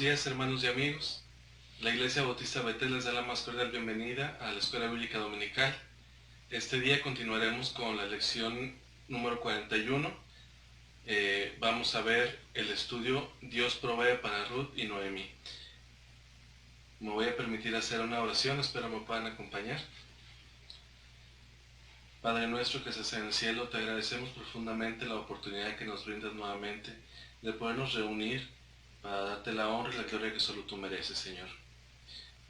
días, hermanos y amigos. La Iglesia Bautista Betel les da la más cordial bienvenida a la Escuela Bíblica Dominical. Este día continuaremos con la lección número 41. Vamos a ver el estudio Dios provee para Ruth y Noemí. Me voy a permitir hacer una oración, espero me puedan acompañar. Padre nuestro que estás en el cielo, te agradecemos profundamente la oportunidad que nos brindas nuevamente de podernos reunir para darte la honra y la gloria que solo tú mereces, Señor.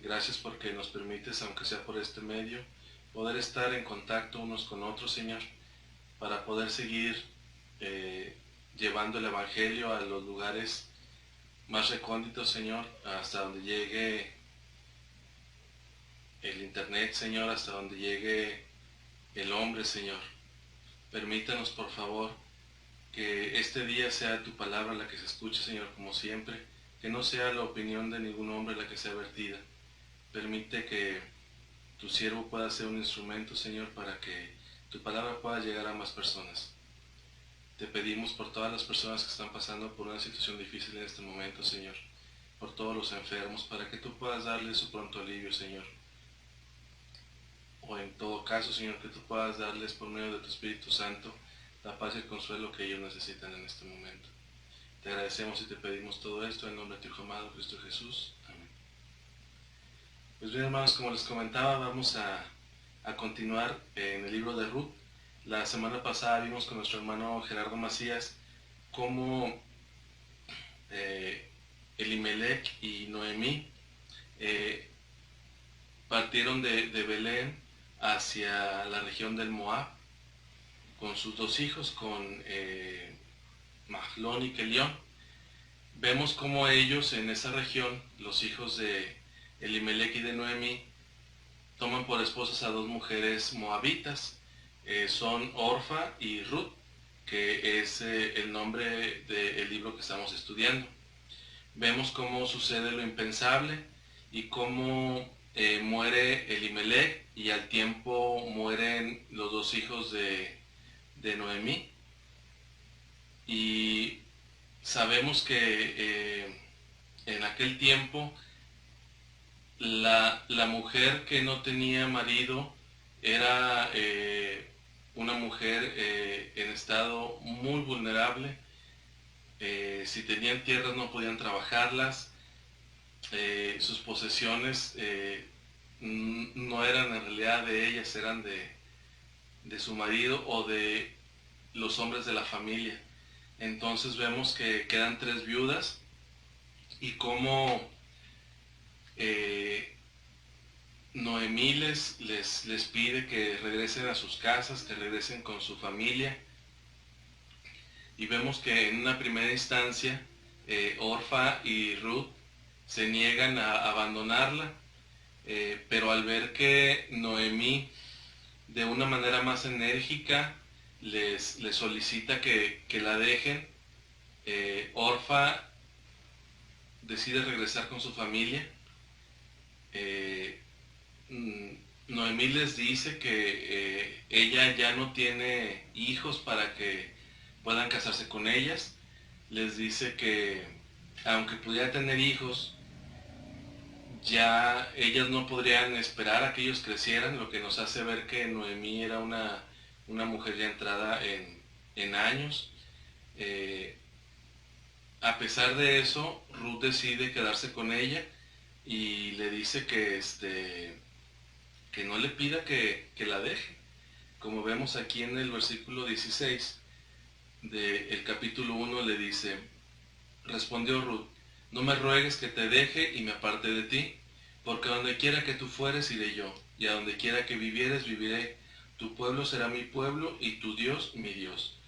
Gracias porque nos permites, aunque sea por este medio, poder estar en contacto unos con otros, Señor, para poder seguir llevando el Evangelio a los lugares más recónditos, Señor, hasta donde llegue el Internet, Señor, hasta donde llegue el hombre, Señor. Permítanos, por favor, que este día sea tu palabra la que se escuche, Señor, como siempre, que no sea la opinión de ningún hombre la que sea vertida. Permite que tu siervo pueda ser un instrumento, Señor, para que tu palabra pueda llegar a más personas. Te pedimos por todas las personas que están pasando por una situación difícil en este momento, Señor, por todos los enfermos, para que tú puedas darles su pronto alivio, Señor. O en todo caso, Señor, que tú puedas darles por medio de tu Espíritu Santo la paz y el consuelo que ellos necesitan en este momento. Te agradecemos y te pedimos todo esto en nombre de tu Hijo amado, Cristo Jesús. Amén. Pues bien, hermanos, como les comentaba, vamos a continuar en el libro de Ruth. La semana pasada vimos con nuestro hermano Gerardo Macías cómo Elimelech y Noemí partieron de Belén hacia la región del Moab con sus dos hijos, con Mahlón y Kelión. Vemos cómo ellos en esa región, los hijos de Elimelech y de Noemí, toman por esposas a dos mujeres moabitas, son Orfa y Ruth, que es el nombre del libro que estamos estudiando. Vemos cómo sucede lo impensable y cómo muere Elimelech y al tiempo mueren los dos hijos de Noemí. Y sabemos que en aquel tiempo la mujer que no tenía marido era una mujer en estado muy vulnerable. Si tenían tierras no podían trabajarlas, sus posesiones no eran en realidad de ellas, eran de su marido o de los hombres de la familia. Entonces vemos que quedan tres viudas y cómo Noemí les pide que regresen a sus casas, que regresen con su familia. Y vemos que en una primera instancia Orfa y Ruth se niegan a abandonarla, pero al ver que Noemí de una manera más enérgica les solicita que la dejen, Orfa decide regresar con su familia. Noemí les dice que ella ya no tiene hijos para que puedan casarse con ellas. Les dice que aunque pudiera tener hijos, ya ellas no podrían esperar a que ellos crecieran, lo que nos hace ver que Noemí era una mujer ya entrada en años. A pesar de eso, Ruth decide quedarse con ella y le dice que no le pida que la deje. Como vemos aquí en el versículo 16 del capítulo 1 le dice: respondió Ruth, no me ruegues que te deje y me aparte de ti, porque a donde quiera que tú fueres iré yo, y a donde quiera que vivieres viviré. Tu pueblo será mi pueblo y tu Dios mi Dios.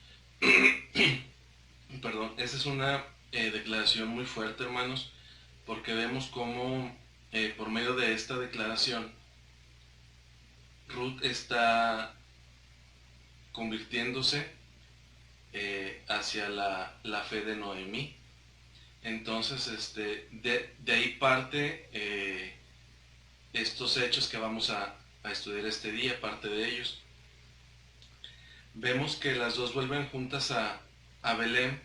Perdón, esa es una declaración muy fuerte, hermanos, porque vemos cómo por medio de esta declaración Ruth está convirtiéndose hacia la fe de Noemí. Entonces de ahí parte estos hechos que vamos a estudiar este día, parte de ellos. Vemos que las dos vuelven juntas a Belén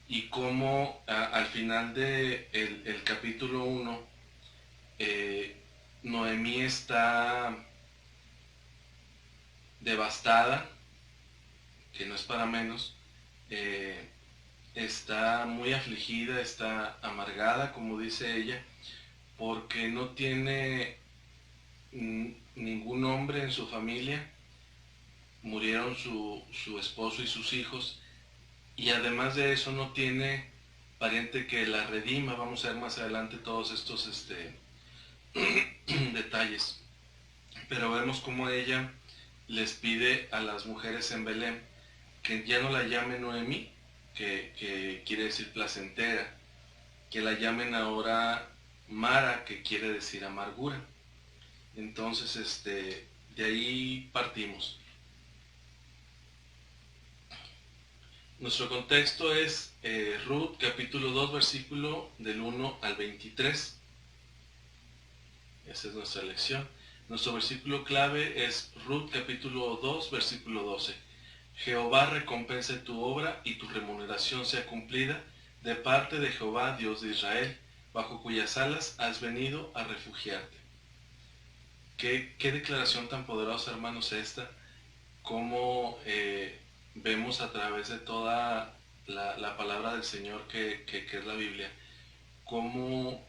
y cómo al final de el capítulo 1, Noemí está devastada, que no es para menos, eh, está muy afligida, está amargada, como dice ella, porque no tiene ningún hombre en su familia, murieron su esposo y sus hijos, y además de eso no tiene pariente que la redima. Vamos a ver más adelante todos estos detalles. Pero vemos cómo ella les pide a las mujeres en Belén que ya no la llamen Noemí, que quiere decir placentera, que la llamen ahora Mara, que quiere decir amargura. Entonces, de ahí partimos. Nuestro contexto es Ruth capítulo 2, versículo del 1 al 23. Esa es nuestra lección. Nuestro versículo clave es Ruth capítulo 2, versículo 12. Jehová recompense tu obra y tu remuneración sea cumplida de parte de Jehová, Dios de Israel, bajo cuyas alas has venido a refugiarte. Qué declaración tan poderosa, hermanos, esta. Cómo vemos a través de toda la palabra del Señor que es la Biblia, cómo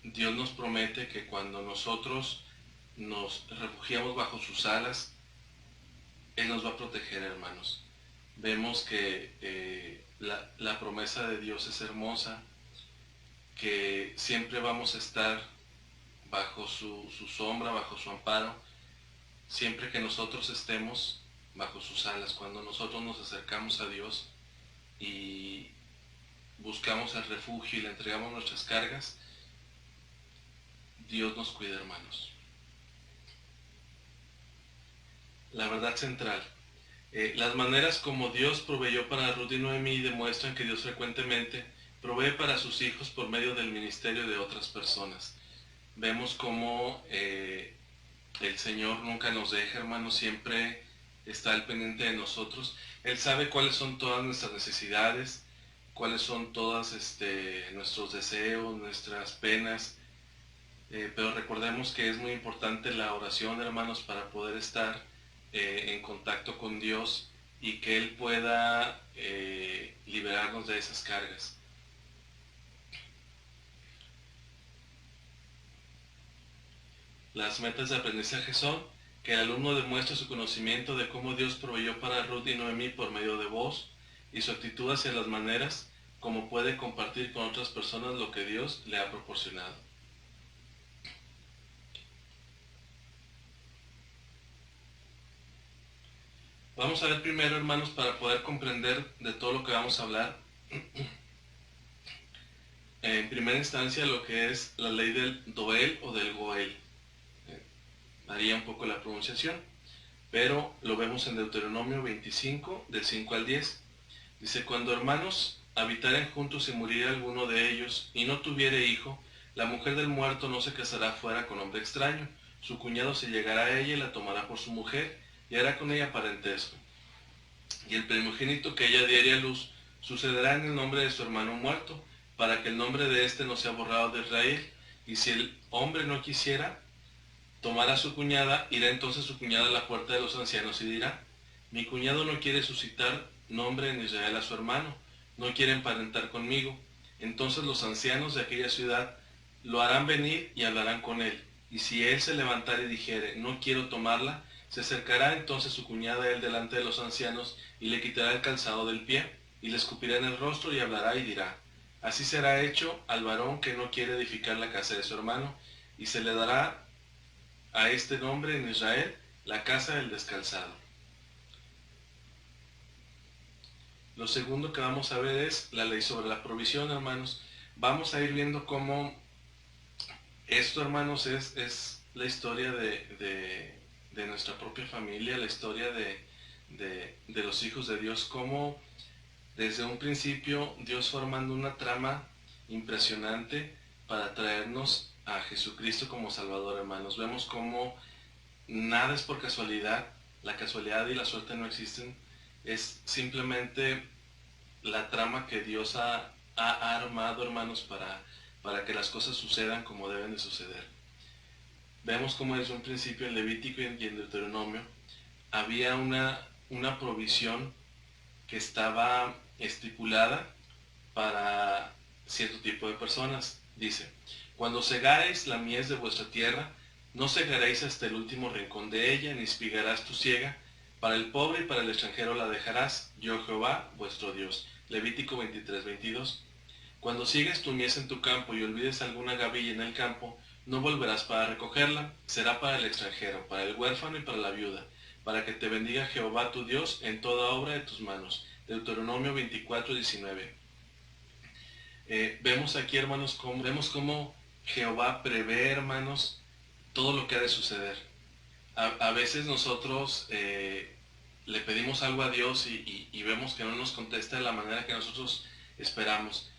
Dios nos promete que cuando nosotros nos refugiamos bajo sus alas, Él nos va a proteger, hermanos. Vemos que la promesa de Dios es hermosa, que siempre vamos a estar bajo su sombra, bajo su amparo, siempre que nosotros estemos bajo sus alas. Cuando nosotros nos acercamos a Dios y buscamos el refugio y le entregamos nuestras cargas, Dios nos cuida, hermanos. La verdad central. Las maneras como Dios proveyó para Ruth y Noemí demuestran que Dios frecuentemente provee para sus hijos por medio del ministerio de otras personas. Vemos cómo el Señor nunca nos deja, hermanos, siempre está al pendiente de nosotros. Él sabe cuáles son todas nuestras necesidades, cuáles son todos nuestros deseos, nuestras penas, pero recordemos que es muy importante la oración, hermanos, para poder estar en contacto con Dios y que Él pueda liberarnos de esas cargas. Las metas de aprendizaje son que el alumno demuestre su conocimiento de cómo Dios proveyó para Ruth y Noemí por medio de vos y su actitud hacia las maneras como puede compartir con otras personas lo que Dios le ha proporcionado. Vamos a ver primero, hermanos, para poder comprender de todo lo que vamos a hablar, en primera instancia lo que es la ley del Doel o del Goel. Varía un poco la pronunciación, pero lo vemos en Deuteronomio 25, del 5 al 10. Dice, cuando hermanos habitaren juntos y muriera alguno de ellos y no tuviere hijo, la mujer del muerto no se casará fuera con hombre extraño. Su cuñado se llegará a ella y la tomará por su mujer y hará con ella parentesco. Y el primogénito que ella diere a luz sucederá en el nombre de su hermano muerto, para que el nombre de éste no sea borrado de Israel. Y si el hombre no quisiera tomar a su cuñada, irá entonces su cuñada a la puerta de los ancianos y dirá, mi cuñado no quiere suscitar nombre en Israel a su hermano, no quiere emparentar conmigo. Entonces los ancianos de aquella ciudad lo harán venir y hablarán con él. Y si él se levantare y dijere, no quiero tomarla, se acercará entonces su cuñada a él delante de los ancianos y le quitará el calzado del pie y le escupirá en el rostro y hablará y dirá, así será hecho al varón que no quiere edificar la casa de su hermano, y se le dará a este nombre en Israel, la casa del descalzado. Lo segundo que vamos a ver es la ley sobre la provisión, hermanos. Vamos a ir viendo cómo esto, hermanos, es la historia de nuestra propia familia, la historia de los hijos de Dios, cómo desde un principio Dios formando una trama impresionante para traernos a Jesucristo como Salvador, hermanos. Vemos cómo nada es por casualidad, la casualidad y la suerte no existen, es simplemente la trama que Dios ha armado, hermanos, para que las cosas sucedan como deben de suceder. Vemos como desde un principio en Levítico y en Deuteronomio había una provisión que estaba estipulada para cierto tipo de personas. Dice: cuando segareis la mies de vuestra tierra, no segaréis hasta el último rincón de ella, ni espigarás tu siega. Para el pobre y para el extranjero la dejarás, yo Jehová vuestro Dios. Levítico 23:22. Cuando sigues tu mies en tu campo y olvides alguna gavilla en el campo, no volverás para recogerla, será para el extranjero, para el huérfano y para la viuda, para que te bendiga Jehová tu Dios en toda obra de tus manos. Deuteronomio 24:19. Vemos aquí, hermanos, vemos cómo Jehová prevé, hermanos, todo lo que ha de suceder. A veces nosotros le pedimos algo a Dios y vemos que no nos contesta de la manera que nosotros esperamos.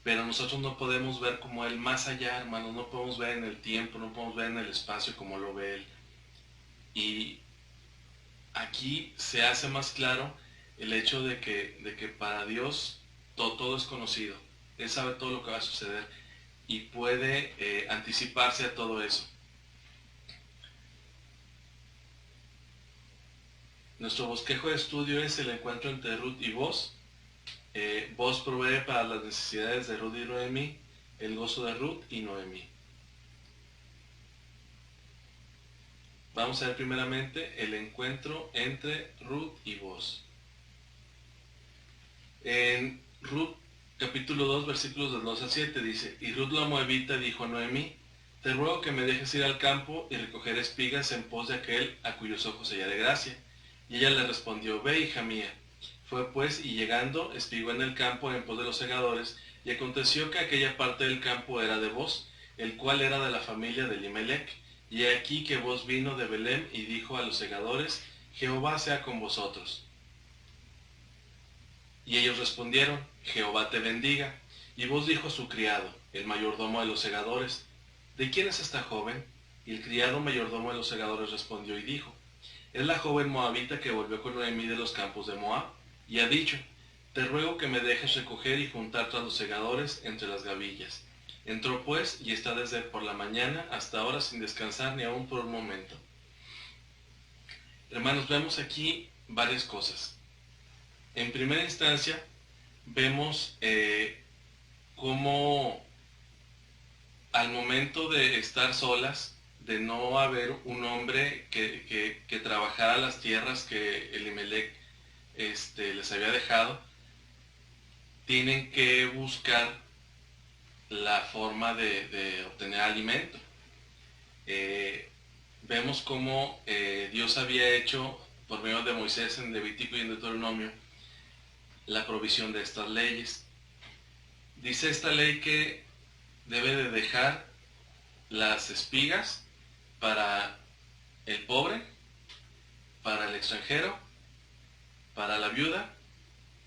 Pero nosotros no podemos ver como Él más allá, hermanos, no podemos ver en el tiempo, no podemos ver en el espacio como lo ve Él. Y aquí se hace más claro el hecho de que para Dios todo es conocido. Él sabe todo lo que va a suceder y puede anticiparse a todo eso. Nuestro bosquejo de estudio es el encuentro entre Ruth y Boz. Boz provee para las necesidades de Ruth y Noemí, el gozo de Ruth y Noemí. Vamos a ver primeramente el encuentro entre Ruth y Boz. En Ruth capítulo 2 versículos del 2 al 7 dice: y Ruth la moabita dijo a Noemí: te ruego que me dejes ir al campo y recoger espigas en pos de aquel a cuyos ojos se hallare gracia. Y ella le respondió: ve, hija mía. Fue pues, y llegando, espigó en el campo en pos de los segadores, y aconteció que aquella parte del campo era de Boz, el cual era de la familia de Elimelech. Y aquí que Boz vino de Belén y dijo a los segadores: Jehová sea con vosotros. Y ellos respondieron: Jehová te bendiga. Y Boz dijo a su criado, el mayordomo de los segadores: ¿de quién es esta joven? Y el criado mayordomo de los segadores respondió y dijo: es la joven moabita que volvió con Noemí de los campos de Moab, y ha dicho: te ruego que me dejes recoger y juntar tras los segadores entre las gavillas. Entró pues, y está desde por la mañana hasta ahora sin descansar ni aun por un momento. Hermanos, vemos aquí varias cosas. En primera instancia, vemos cómo al momento de estar solas, de no haber un hombre que trabajara las tierras que Elimelech les había dejado, tienen que buscar la forma de obtener alimento. Vemos cómo Dios había hecho por medio de Moisés en Levítico y en Deuteronomio la provisión de estas leyes. Dice esta ley que debe de dejar las espigas para el pobre, para el extranjero, para la viuda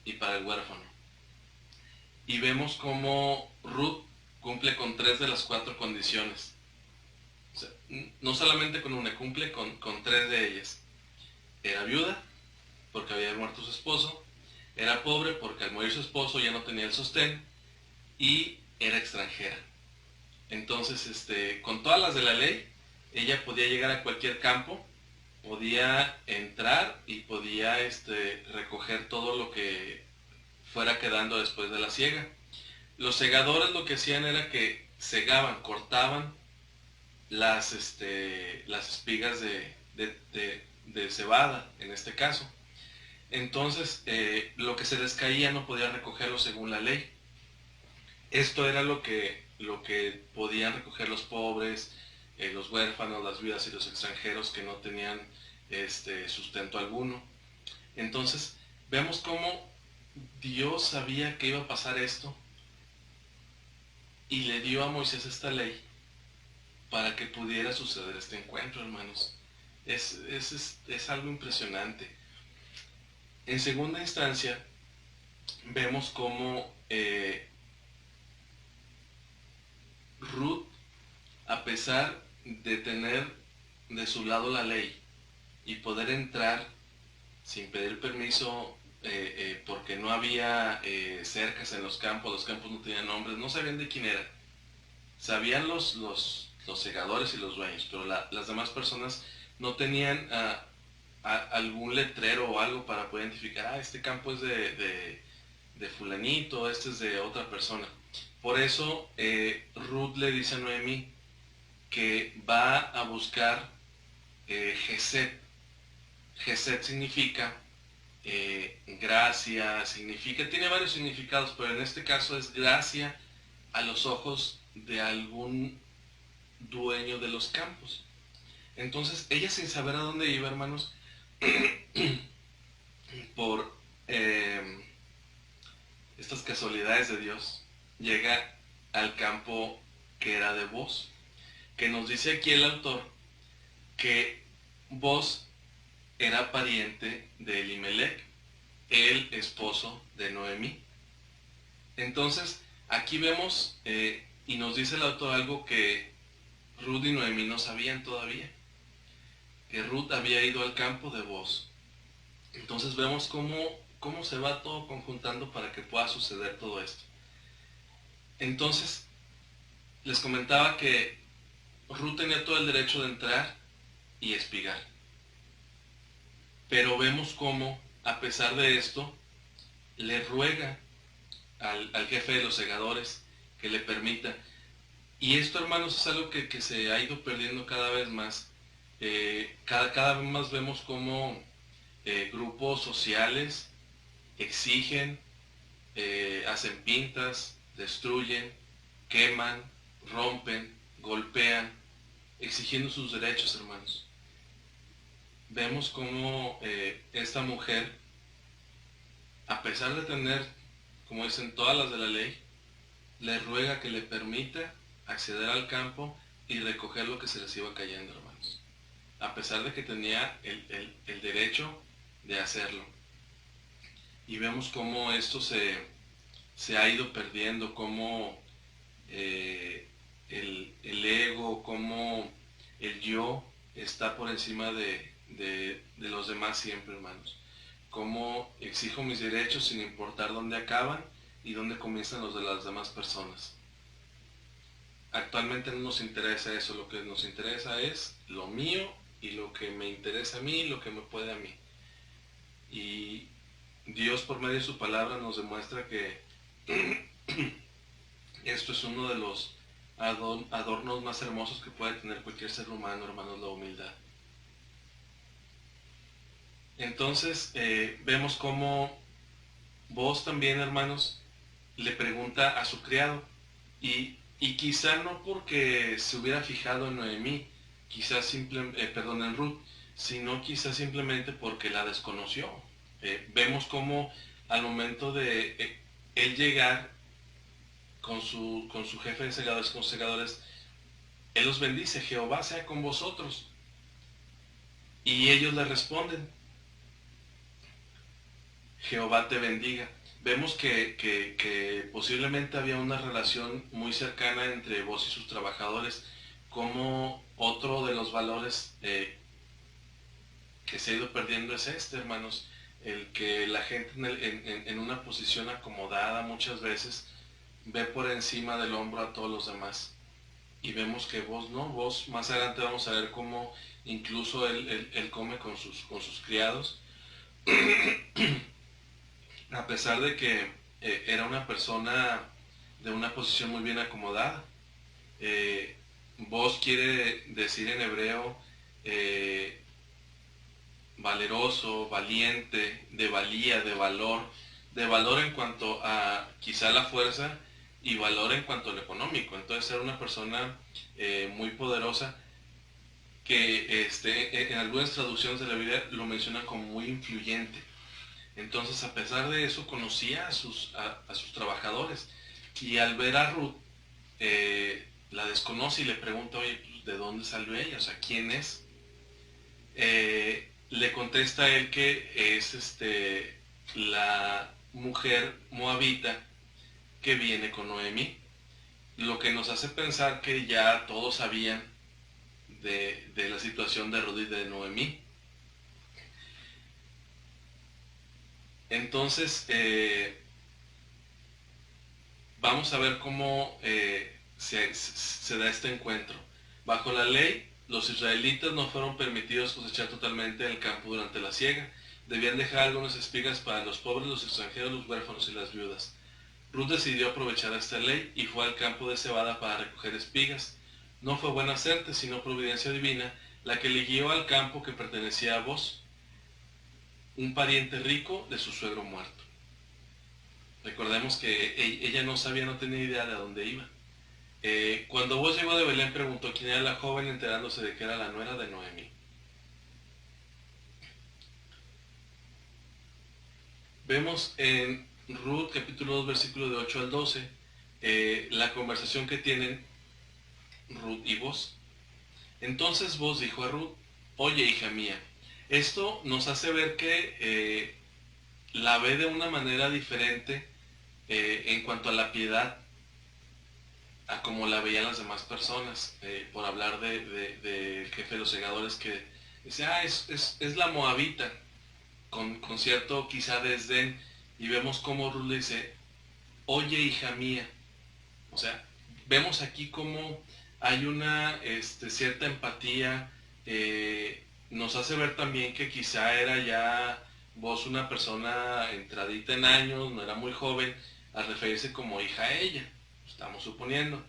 y para el huérfano. Y vemos cómo Ruth cumple con 3 de las 4 condiciones. O sea, no solamente con una, cumple con 3 de ellas. Era viuda, porque había muerto su esposo. Era pobre, porque al morir su esposo ya no tenía el sostén. Y era extranjera. Entonces, con todas las de la ley, ella podía llegar a cualquier campo, podía entrar y podía recoger todo lo que fuera quedando después de la siega. Los segadores lo que hacían era que segaban, cortaban las espigas de cebada, en este caso. Entonces, lo que se les caía no podían recogerlo según la ley. Esto era lo que podían recoger los pobres, los huérfanos, las viudas y los extranjeros que no tenían sustento alguno. Entonces, vemos cómo Dios sabía que iba a pasar esto y le dio a Moisés esta ley para que pudiera suceder este encuentro, hermanos. Es algo impresionante. En segunda instancia, vemos cómo Ruth, a pesar de tener de su lado la ley y poder entrar sin pedir permiso porque no había cercas en los campos no tenían nombres, no sabían de quién era. Sabían los segadores y los dueños, pero las demás personas no tenían algún letrero o algo para poder identificar, este campo es de fulanito, este es de otra persona. Por eso Ruth le dice a Noemí que va a buscar Geset. Geset significa gracia, tiene varios significados, pero en este caso es gracia a los ojos de algún dueño de los campos. Entonces ella, sin saber a dónde iba, hermanos, por estas casualidades de Dios, llega al campo que era de Boz, que nos dice aquí el autor que Boz era pariente de Elimelech, el esposo de Noemí. Entonces, aquí vemos, y nos dice el autor algo que Ruth y Noemí no sabían todavía, que Ruth había ido al campo de Boz. Entonces vemos cómo se va todo conjuntando para que pueda suceder todo esto. Entonces, les comentaba que Ruth tenía todo el derecho de entrar y espigar. Pero vemos cómo, a pesar de esto, le ruega al jefe de los segadores que le permita. Y esto, hermanos, es algo que se ha ido perdiendo cada vez más. Cada vez más vemos cómo grupos sociales exigen, hacen pintas, destruyen, queman, rompen, golpean, exigiendo sus derechos, hermanos. Vemos cómo esta mujer, a pesar de tener, como dicen, todas las de la ley, le ruega que le permita acceder al campo y recoger lo que se les iba cayendo, hermanos. A pesar de que tenía el derecho de hacerlo. Y vemos cómo esto se ha ido perdiendo, cómo el ego, cómo el yo está por encima de los demás siempre, hermanos. Cómo exijo mis derechos sin importar dónde acaban y dónde comienzan los de las demás personas. Actualmente no nos interesa eso, lo que nos interesa es lo mío y lo que me interesa a mí y lo que me puede a mí. Y Dios, por medio de su palabra, nos demuestra que esto es uno de los adornos más hermosos que puede tener cualquier ser humano, hermanos, la humildad. Entonces vemos cómo vos también, hermanos, le pregunta a su criado, y quizá no porque se hubiera fijado en Noemí, quizás en Ruth, sino quizás simplemente porque la desconoció. Vemos cómo al momento de él llegar con su jefe de segadores, con segadores, él los bendice: Jehová sea con vosotros. Y ellos le responden: Jehová te bendiga. Vemos que posiblemente había una relación muy cercana entre vos y sus trabajadores, como otro de los valores que se ha ido perdiendo es hermanos, el que la gente en una posición acomodada muchas veces ve por encima del hombro a todos los demás. Y vemos que vos no, vos más adelante vamos a ver cómo incluso él come con sus criados, a pesar de que era una persona de una posición muy bien acomodada. Vos quiere decir en hebreo valeroso, valiente, de valía, de valor en cuanto a quizá la fuerza y valor en cuanto a lo económico. Entonces era una persona muy poderosa que en algunas traducciones de la Biblia lo mencionan como muy influyente. Entonces, a pesar de eso, conocía a sus trabajadores, y al ver a Ruth la desconoce y le pregunta: oye, pues, ¿de dónde salió ella? O sea, ¿quién es? Le contesta él que es la mujer moabita que viene con Noemí, lo que nos hace pensar que ya todos sabían de la situación de Ruth y de Noemí. Entonces, vamos a ver cómo se da este encuentro. Bajo la ley, los israelitas no fueron permitidos cosechar totalmente el campo durante la siega. Debían dejar algunas espigas para los pobres, los extranjeros, los huérfanos y las viudas. Ruth decidió aprovechar esta ley y fue al campo de cebada para recoger espigas. No fue buena suerte, sino providencia divina, la que le guió al campo que pertenecía a Boz, un pariente rico de su suegro muerto. Recordemos que ella no sabía, no tenía idea de a dónde iba. Cuando Boz llegó de Belén, preguntó quién era la joven, enterándose de que era la nuera de Noemí. Vemos en Ruth capítulo 2 versículo de 8 al 12 la conversación que tienen Ruth y Boz. Entonces Boz dijo a Ruth: oye, hija mía. Esto nos hace ver que la ve de una manera diferente en cuanto a la piedad a como la veían las demás personas, por hablar del jefe de los segadores, que decía, es la moabita, con cierto quizá desdén, y vemos cómo Ruth le dice, oye, hija mía. O sea, vemos aquí cómo hay una cierta empatía, nos hace ver también que quizá era ya vos una persona entradita en años, no era muy joven, al referirse como hija a ella, estamos suponiendo.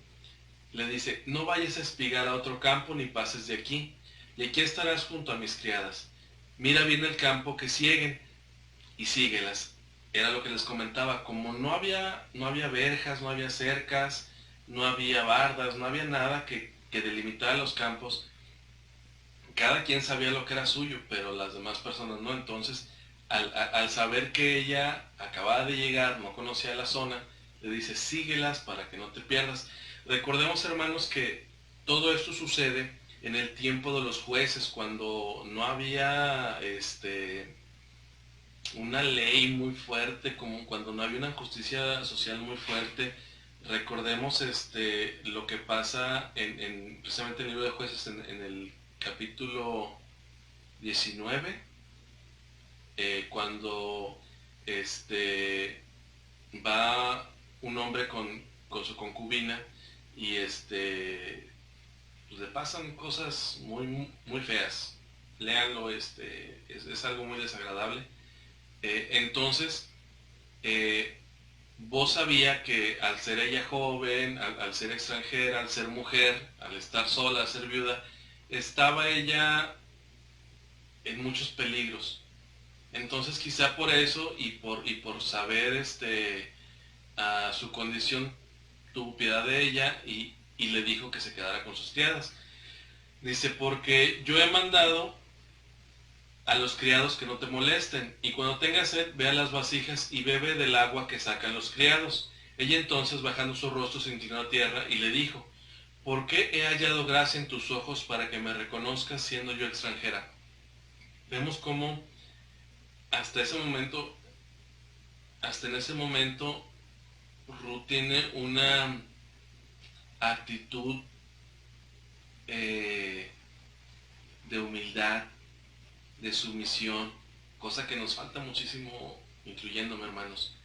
Le dice, no vayas a espigar a otro campo ni pases de aquí, y aquí estarás junto a mis criadas. Mira bien el campo que sieguen y síguelas. Era lo que les comentaba, como no había verjas, no había cercas, no había bardas, no había nada que delimitara los campos. Cada quien sabía lo que era suyo, pero las demás personas no. Entonces, al saber que ella acababa de llegar, no conocía la zona, le dice, síguelas para que no te pierdas. Recordemos, hermanos, que todo esto sucede en el tiempo de los jueces, cuando no había una ley muy fuerte, como cuando no había una justicia social muy fuerte. Recordemos lo que pasa precisamente en el libro de Jueces, en el capítulo 19, cuando va un hombre con su concubina y pues le pasan cosas muy feas. Léanlo, es algo muy desagradable. Entonces, vos sabía que al ser ella joven, al ser extranjera, al ser mujer, al estar sola, al ser viuda, estaba ella en muchos peligros. Entonces quizá por eso y por saber a su condición, tuvo piedad de ella y le dijo que se quedara con sus criadas. Dice, porque yo he mandado a los criados que no te molesten, y cuando tengas sed, ve a las vasijas y bebe del agua que sacan los criados. Ella entonces, bajando su rostro, se inclinó a tierra y le dijo, ¿por qué he hallado gracia en tus ojos para que me reconozcas siendo yo extranjera? Vemos cómo hasta ese momento, hasta en ese momento, Ruth tiene una actitud de humildad, de sumisión, cosa que nos falta muchísimo, incluyéndome, hermanos.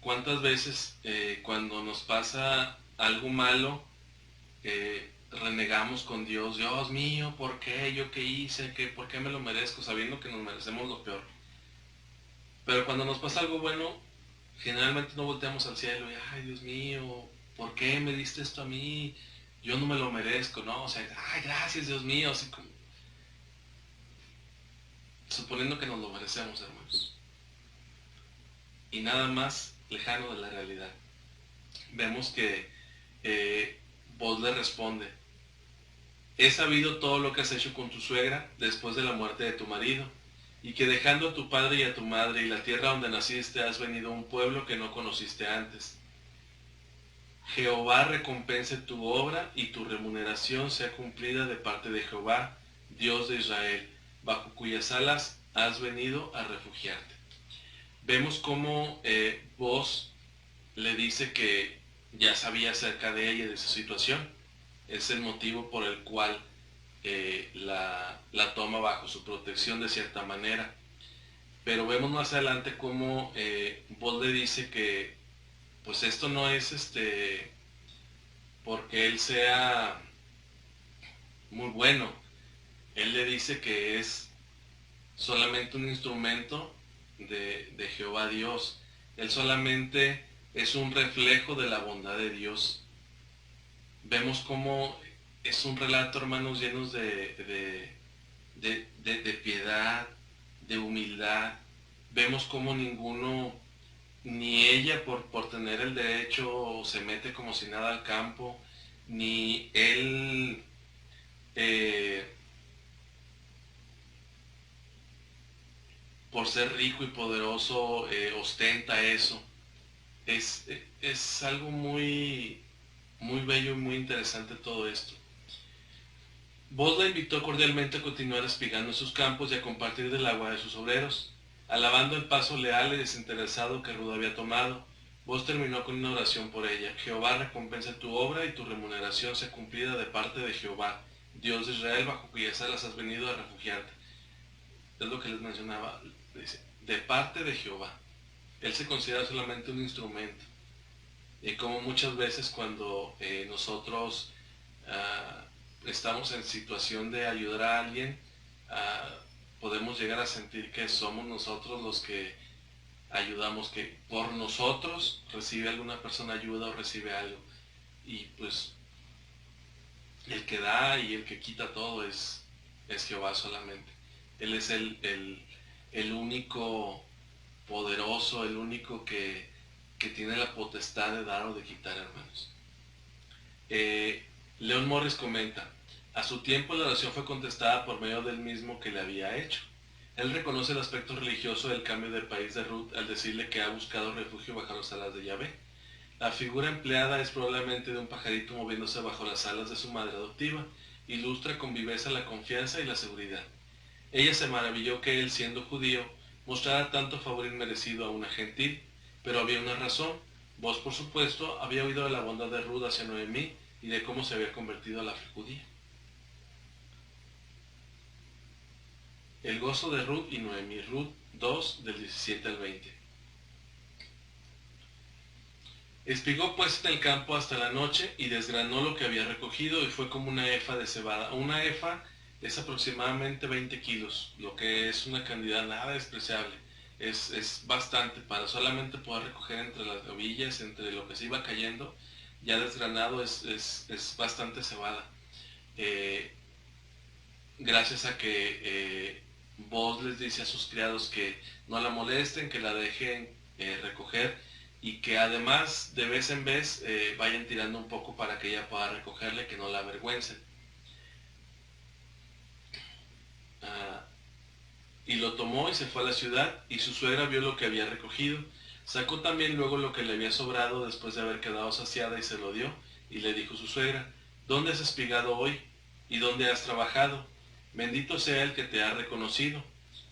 ¿Cuántas veces cuando nos pasa algo malo, renegamos con Dios? Dios mío, ¿por qué? ¿Yo qué hice? ¿Por qué me lo merezco? Sabiendo que nos merecemos lo peor. Pero cuando nos pasa algo bueno, generalmente no volteamos al cielo y, ay, Dios mío, ¿por qué me diste esto a mí? Yo no me lo merezco, ¿no? O sea, ay, gracias, Dios mío, así como, suponiendo que nos lo merecemos, hermanos. Y nada más lejano de la realidad. Vemos que Boz le responde, he sabido todo lo que has hecho con tu suegra después de la muerte de tu marido, y que dejando a tu padre y a tu madre y la tierra donde naciste has venido a un pueblo que no conociste antes. Jehová recompense tu obra y tu remuneración sea cumplida de parte de Jehová, Dios de Israel, bajo cuyas alas has venido a refugiarte. Vemos cómo Boz le dice que ya sabía acerca de ella y de su situación. Es el motivo por el cual la toma bajo su protección de cierta manera. pero vemos más adelante cómo Boz le dice que pues esto no es porque él sea muy bueno. Él le dice que es solamente un instrumento de Jehová Dios. Él solamente es un reflejo de la bondad de Dios. Vemos cómo es un relato, hermanos, llenos de piedad, de humildad. Vemos cómo ninguno, ni ella por tener el derecho, se mete como si nada al campo, ni él por ser rico y poderoso ostenta eso. Es algo muy bello y muy interesante todo esto. Boz la invitó cordialmente a continuar espigando en sus campos y a compartir del agua de sus obreros. Alabando el paso leal y desinteresado que Ruth había tomado, Boz terminó con una oración por ella. Jehová recompense tu obra y tu remuneración sea cumplida de parte de Jehová, Dios de Israel, bajo cuyas alas has venido a refugiarte. Es lo que les mencionaba, dice, de parte de Jehová. Él se considera solamente un instrumento. Y como muchas veces cuando nosotros estamos en situación de ayudar a alguien, podemos llegar a sentir que somos nosotros los que ayudamos, que por nosotros recibe alguna persona ayuda o recibe algo. Y pues el que da y el que quita todo es Jehová solamente. Él es el único poderoso, el único que tiene la potestad de dar o de quitar, hermanos. Leon Morris comenta, a su tiempo la oración fue contestada por medio del mismo que le había hecho. Él reconoce el aspecto religioso del cambio de país de Ruth al decirle que ha buscado refugio bajo las alas de Yahvé. La figura empleada es probablemente de un pajarito moviéndose bajo las alas de su madre adoptiva. Ilustra con viveza la confianza y la seguridad. Ella se maravilló que él, siendo judío, mostrara tanto favor inmerecido a una gentil, pero había una razón. Vos, por supuesto, había oído de la bondad de Ruth hacia Noemí y de cómo se había convertido a la fe judía. El gozo de Ruth y Noemí, Ruth 2, del 17 al 20. Espigó pues en el campo hasta la noche y desgranó lo que había recogido y fue como una efa de cebada. Una efa es aproximadamente 20 kilos, lo que es una cantidad nada despreciable. Es bastante para solamente poder recoger entre las gavillas, entre lo que se iba cayendo. Ya desgranado es bastante cebada. Gracias a que Boz les dice a sus criados que no la molesten, que la dejen recoger y que además de vez en vez vayan tirando un poco para que ella pueda recogerle, que no la avergüencen. Y lo tomó y se fue a la ciudad, y su suegra vio lo que había recogido. Sacó también luego lo que le había sobrado después de haber quedado saciada y se lo dio, y le dijo su suegra, ¿dónde has espigado hoy? ¿Y dónde has trabajado? Bendito sea el que te ha reconocido.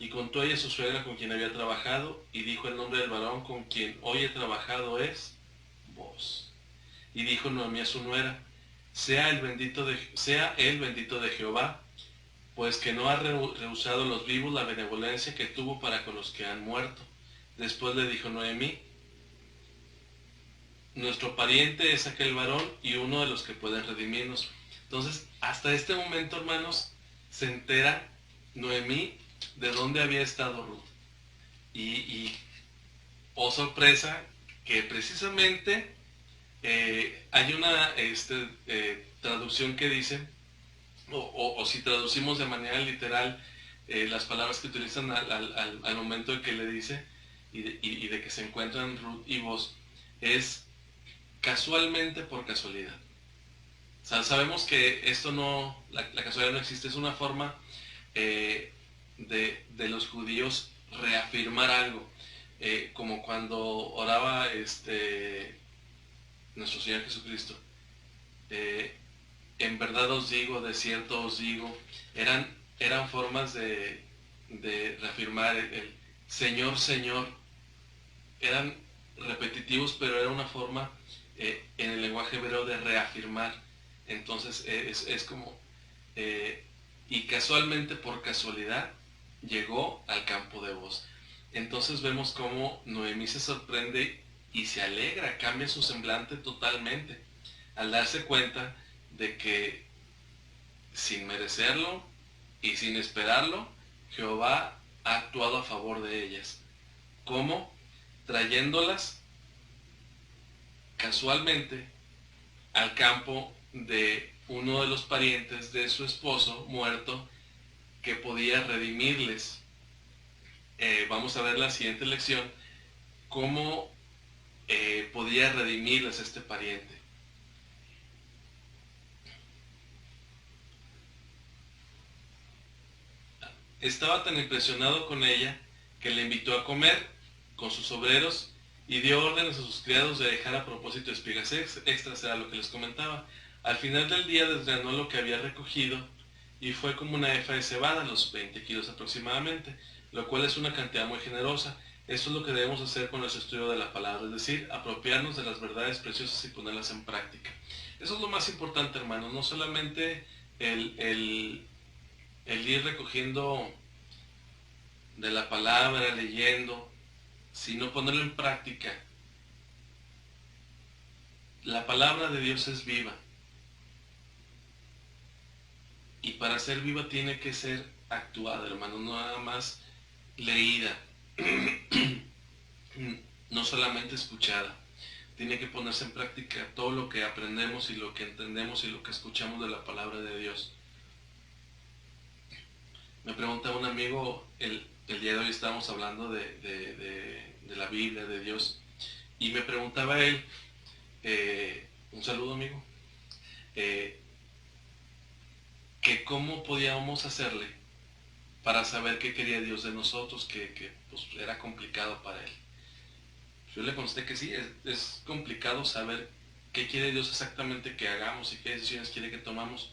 Y contó ella a su suegra con quien había trabajado, y dijo el nombre del varón con quien hoy he trabajado es Boz. Y dijo Noemí a su nuera, sea él bendito de Jehová, pues que no ha rehusado los vivos la benevolencia que tuvo para con los que han muerto. Después le dijo Noemí, nuestro pariente es aquel varón y uno de los que pueden redimirnos. Entonces, hasta este momento, hermanos, se entera Noemí de dónde había estado Ruth. Y oh sorpresa, que precisamente hay una traducción que dice, o si traducimos de manera literal las palabras que utilizan al momento de que le dice y de que se encuentran Ruth y Boz, es casualmente por casualidad. O sea, sabemos que esto no, la casualidad no existe, es una forma de los judíos reafirmar algo, como cuando oraba nuestro Señor Jesucristo. En verdad os digo, de cierto os digo, eran formas de reafirmar el Señor, Señor, eran repetitivos, pero era una forma en el lenguaje hebreo de reafirmar. Entonces es como, y casualmente por casualidad llegó al campo de Boz. Entonces vemos cómo Noemí se sorprende y se alegra, cambia su semblante totalmente, al darse cuenta de que sin merecerlo y sin esperarlo, Jehová ha actuado a favor de ellas. ¿Cómo? Trayéndolas casualmente al campo de uno de los parientes de su esposo muerto que podía redimirles. Vamos a ver la siguiente lección, cómo podía redimirles este pariente. Estaba tan impresionado con ella que le invitó a comer con sus obreros y dio órdenes a sus criados de dejar a propósito espigas extras, era lo que les comentaba. Al final del día desgranó lo que había recogido y fue como una efa de cebada, los 20 kilos aproximadamente, lo cual es una cantidad muy generosa. Eso es lo que debemos hacer con nuestro estudio de la palabra, es decir, apropiarnos de las verdades preciosas y ponerlas en práctica. Eso es lo más importante, hermanos, no solamente el ir recogiendo de la palabra, leyendo, sino ponerlo en práctica. La palabra de Dios es viva. Y para ser viva tiene que ser actuada, hermano, no nada más leída, no solamente escuchada. Tiene que ponerse en práctica todo lo que aprendemos y lo que entendemos y lo que escuchamos de la palabra de Dios. Me pregunta un amigo, el día de hoy estábamos hablando de la Biblia, de Dios, y me preguntaba él, un saludo amigo, eh, que cómo podíamos hacerle para saber qué quería Dios de nosotros, que pues, era complicado para él. Yo le contesté que sí, es complicado saber qué quiere Dios exactamente que hagamos y qué decisiones quiere que tomamos,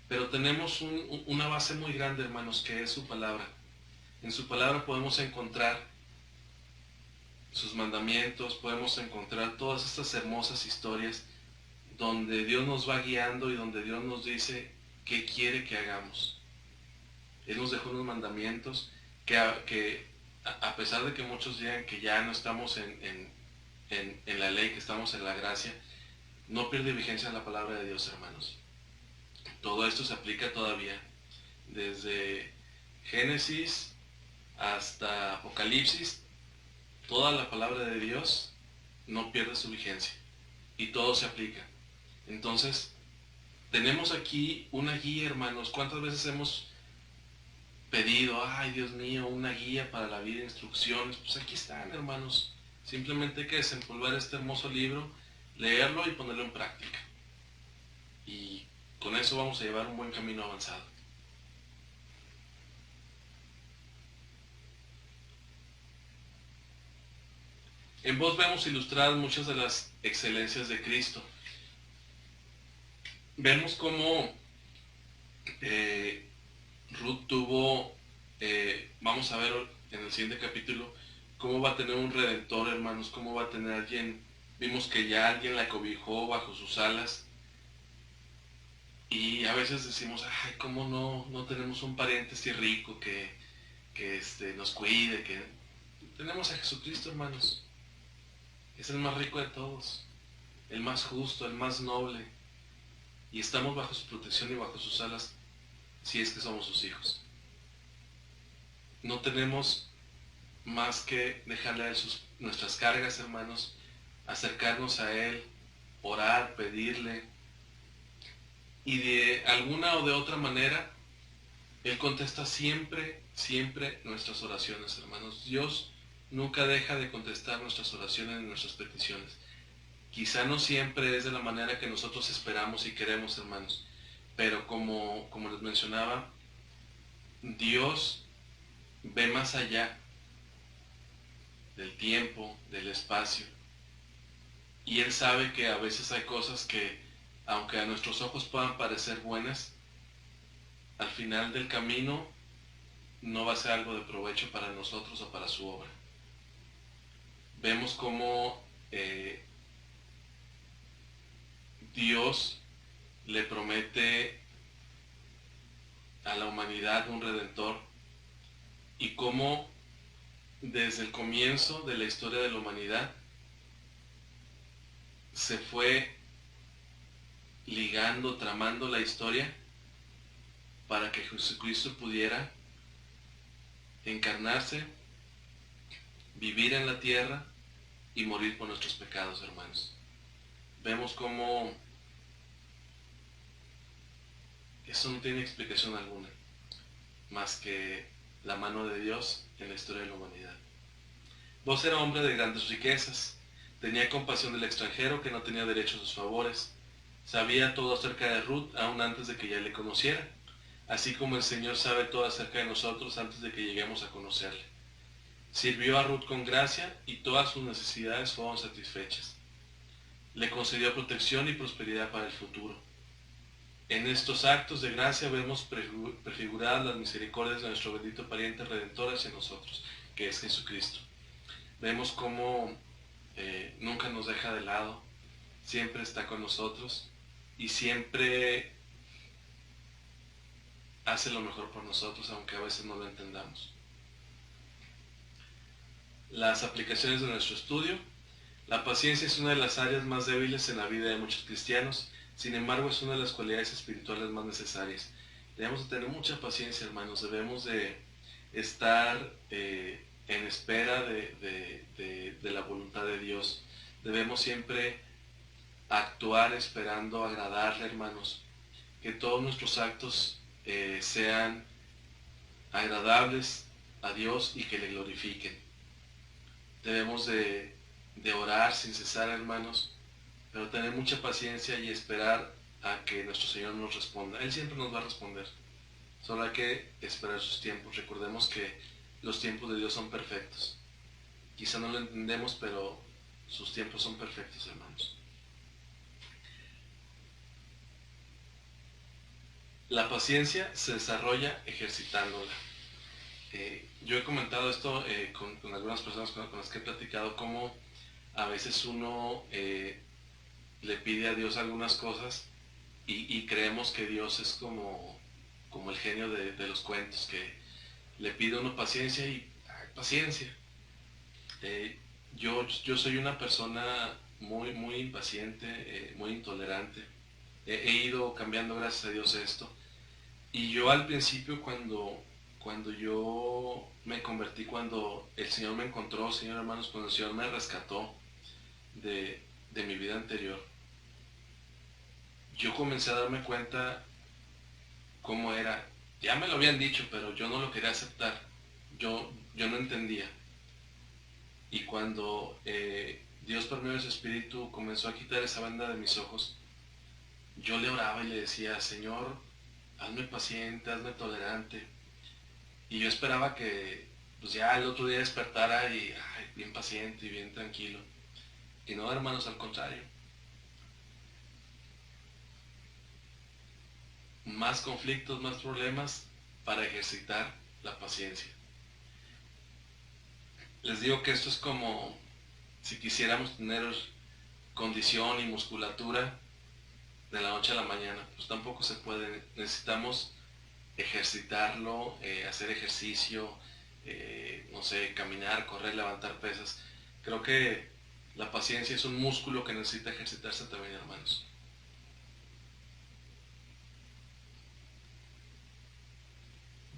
pero tenemos una base muy grande, hermanos, que es su palabra. En su palabra podemos encontrar sus mandamientos, podemos encontrar todas estas hermosas historias donde Dios nos va guiando y donde Dios nos dice qué quiere que hagamos. Él nos dejó unos mandamientos que a pesar de que muchos digan que ya no estamos en la ley, que estamos en la gracia, no pierde vigencia la palabra de Dios, hermanos. Todo esto se aplica todavía, desde Génesis hasta Apocalipsis, toda la palabra de Dios no pierde su vigencia y todo se aplica. Entonces, tenemos aquí una guía, hermanos. ¿Cuántas veces hemos pedido, ay Dios mío, una guía para la vida, instrucciones? Pues aquí están, hermanos. Simplemente hay que desempolvar este hermoso libro, leerlo y ponerlo en práctica. Y con eso vamos a llevar un buen camino avanzado. En vos vemos ilustradas muchas de las excelencias de Cristo. Vemos cómo Ruth tuvo, vamos a ver en el siguiente capítulo, cómo va a tener un redentor, hermanos, cómo va a tener alguien. Vimos que ya alguien la cobijó bajo sus alas. Y a veces decimos, ay, cómo no tenemos un pariente así rico que nos cuide, que tenemos a Jesucristo, hermanos. Es el más rico de todos, el más justo, el más noble. Y estamos bajo su protección y bajo sus alas si es que somos sus hijos. No tenemos más que dejarle a Él nuestras cargas, hermanos, acercarnos a Él, orar, pedirle. Y de alguna o de otra manera, Él contesta siempre, siempre nuestras oraciones, hermanos. Dios nunca deja de contestar nuestras oraciones y nuestras peticiones. Quizá no siempre es de la manera que nosotros esperamos y queremos, hermanos. Pero como les mencionaba, Dios ve más allá del tiempo, del espacio. Y Él sabe que a veces hay cosas que, aunque a nuestros ojos puedan parecer buenas, al final del camino no va a ser algo de provecho para nosotros o para su obra. Vemos cómo Dios le promete a la humanidad un redentor y cómo desde el comienzo de la historia de la humanidad se fue ligando, tramando la historia para que Jesucristo pudiera encarnarse, vivir en la tierra y morir por nuestros pecados, hermanos. Vemos cómo eso no tiene explicación alguna, más que la mano de Dios en la historia de la humanidad. Vos era hombre de grandes riquezas, tenía compasión del extranjero que no tenía derecho a sus favores, sabía todo acerca de Ruth aún antes de que ella le conociera, así como el Señor sabe todo acerca de nosotros antes de que lleguemos a conocerle. Sirvió a Ruth con gracia y todas sus necesidades fueron satisfechas. Le concedió protección y prosperidad para el futuro. En estos actos de gracia vemos prefiguradas las misericordias de nuestro bendito pariente redentor hacia nosotros, que es Jesucristo. Vemos cómo nunca nos deja de lado, siempre está con nosotros y siempre hace lo mejor por nosotros, aunque a veces no lo entendamos. Las aplicaciones de nuestro estudio. La paciencia es una de las áreas más débiles en la vida de muchos cristianos, sin embargo es una de las cualidades espirituales más necesarias. Debemos de tener mucha paciencia, hermanos, debemos de estar en espera de la voluntad de Dios. Debemos siempre actuar esperando agradarle, hermanos, que todos nuestros actos sean agradables a Dios y que le glorifiquen. Debemos de orar sin cesar, hermanos, pero tener mucha paciencia y esperar a que nuestro Señor nos responda. Él siempre nos va a responder, solo hay que esperar sus tiempos. Recordemos que los tiempos de Dios son perfectos. Quizá no lo entendemos, pero sus tiempos son perfectos, hermanos. La paciencia se desarrolla ejercitándola. Yo he comentado esto con algunas personas con las que he platicado, cómo a veces uno le pide a Dios algunas cosas y creemos que Dios es como el genio de los cuentos, que le pide a uno paciencia y paciencia. Yo soy una persona muy impaciente, muy intolerante. He ido cambiando, gracias a Dios, esto. Y yo al principio, cuando yo me convertí, cuando el Señor me encontró, Señor, hermanos, cuando el Señor me rescató de mi vida anterior, yo comencé a darme cuenta cómo era. Ya me lo habían dicho, pero yo no lo quería aceptar. Yo no entendía. Y cuando Dios por medio de su Espíritu comenzó a quitar esa venda de mis ojos, yo le oraba y le decía, Señor, hazme paciente, hazme tolerante. Y yo esperaba que pues ya el otro día despertara y bien paciente y bien tranquilo. Y no, hermanos, al contrario. Más conflictos, más problemas para ejercitar la paciencia. Les digo que esto es como si quisiéramos tener condición y musculatura de la noche a la mañana. Pues tampoco se puede. Necesitamos ejercitarlo, hacer ejercicio, no sé, caminar, correr, levantar pesas. Creo que la paciencia es un músculo que necesita ejercitarse también, hermanos.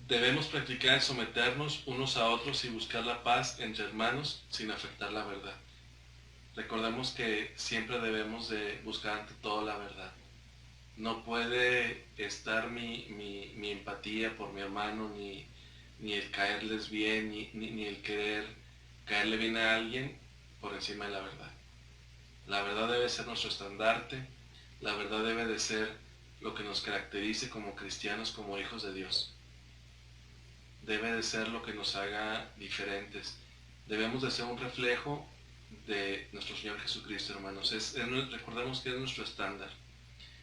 Debemos practicar el someternos unos a otros y buscar la paz entre hermanos sin afectar la verdad. Recordemos que siempre debemos de buscar ante todo la verdad. No puede estar mi empatía por mi hermano, ni el caerles bien, ni el querer caerle bien a alguien por encima de la verdad. La verdad debe ser nuestro estandarte, la verdad debe de ser lo que nos caracterice como cristianos, como hijos de Dios. Debe de ser lo que nos haga diferentes. Debemos de ser un reflejo de nuestro Señor Jesucristo, hermanos. Recordemos que es nuestro estándar.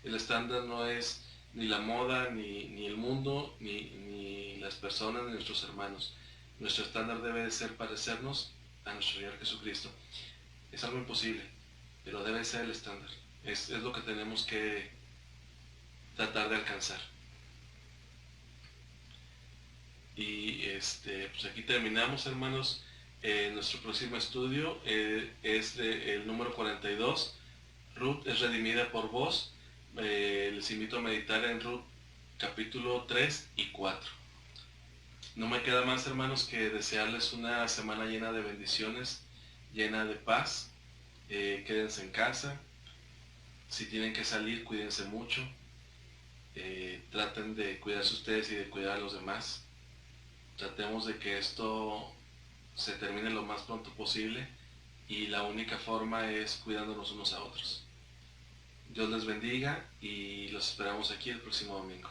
El estándar no es ni la moda, ni el mundo, ni las personas, ni nuestros hermanos. Nuestro estándar debe de ser parecernos a nuestro Señor Jesucristo. Es algo imposible, pero debe ser el estándar. Es lo que tenemos que tratar de alcanzar. Y pues aquí terminamos, hermanos. Nuestro próximo estudio es el número 42. Ruth es redimida por vos. Les invito a meditar en Ruth capítulo 3 y 4. No me queda más, hermanos, que desearles una semana llena de bendiciones, llena de paz. Quédense en casa. Si tienen que salir, cuídense mucho. Traten de cuidarse ustedes y de cuidar a los demás. Tratemos de que esto se termine lo más pronto posible, y la única forma es cuidándonos unos a otros. Dios les bendiga y los esperamos aquí el próximo domingo.